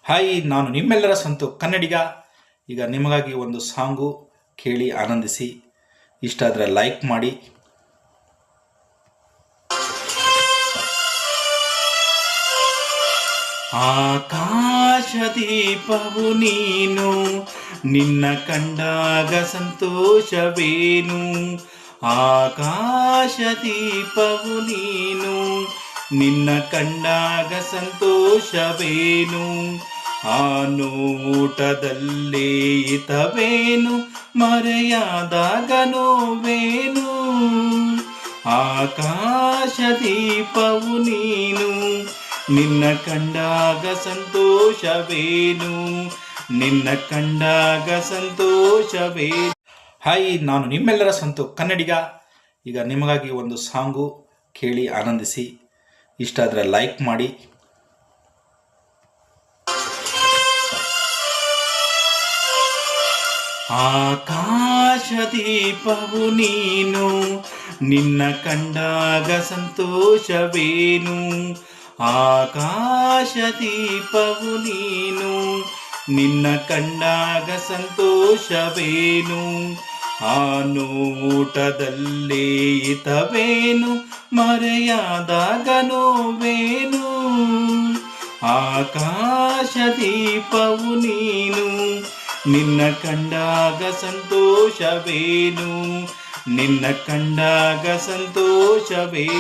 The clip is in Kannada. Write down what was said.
ಹಾಯ್, ನಾನು ನಿಮ್ಮೆಲ್ಲರ ಸಂತು ಕನ್ನಡಿಗ. ಈಗ ನಿಮಗಾಗಿ ಒಂದು ಸಾಂಗು ಕೇಳಿ ಆನಂದಿಸಿ. ಇಷ್ಟ ಆದರೆ ಲೈಕ್ ಮಾಡಿ. ಆಕಾಶ ದೀಪವು ನೀನು, ನಿನ್ನ ಕಂಡಾಗ ಸಂತೋಷವೇನು. ಆಕಾಶ ದೀಪವು ನೀನು, ನಿನ್ನ ಕಂಡಾಗ ಸಂತೋಷವೇನು. ಆ ನೋಟದಲ್ಲೇ ಹಿತವೇನು, ಮರೆಯಾದಾಗ ನೋವೇನು. ಆಕಾಶ ದೀಪವು ನೀನು, ನಿನ್ನ ಕಂಡಾಗ ಸಂತೋಷವೇನು, ನಿನ್ನ ಕಂಡಾಗ ಸಂತೋಷವೇನು. ಹಾಯ್, ನಾನು ನಿಮ್ಮೆಲ್ಲರ ಸಂತು ಕನ್ನಡಿಗ. ಈಗ ನಿಮಗಾಗಿ ಒಂದು ಸಾಂಗು ಕೇಳಿ ಆನಂದಿಸಿ. ಇಷ್ಟ ಆದರೆ ಲೈಕ್ ಮಾಡಿ. ಆಕಾಶ ದೀಪವು ನೀನು, ನಿನ್ನ ಕಂಡಾಗ ಸಂತೋಷವೇನು. ಆಕಾಶ ದೀಪವು ನೀನು, ನಿನ್ನ ಕಂಡಾಗ ಸಂತೋಷವೇನು. ಆ ನೋಟದಲ್ಲೇ ಹಿತವೇನು, ಮರೆಯಾದಾಗ ನೋವೇನು. ಆಕಾಶ ದೀಪವು ನೀನು, ನಿನ್ನ ಕಂಡಾಗ ಸಂತೋಷವೇನು, ನಿನ್ನ ಕಂಡಾಗ ಸಂತೋಷವೇನು.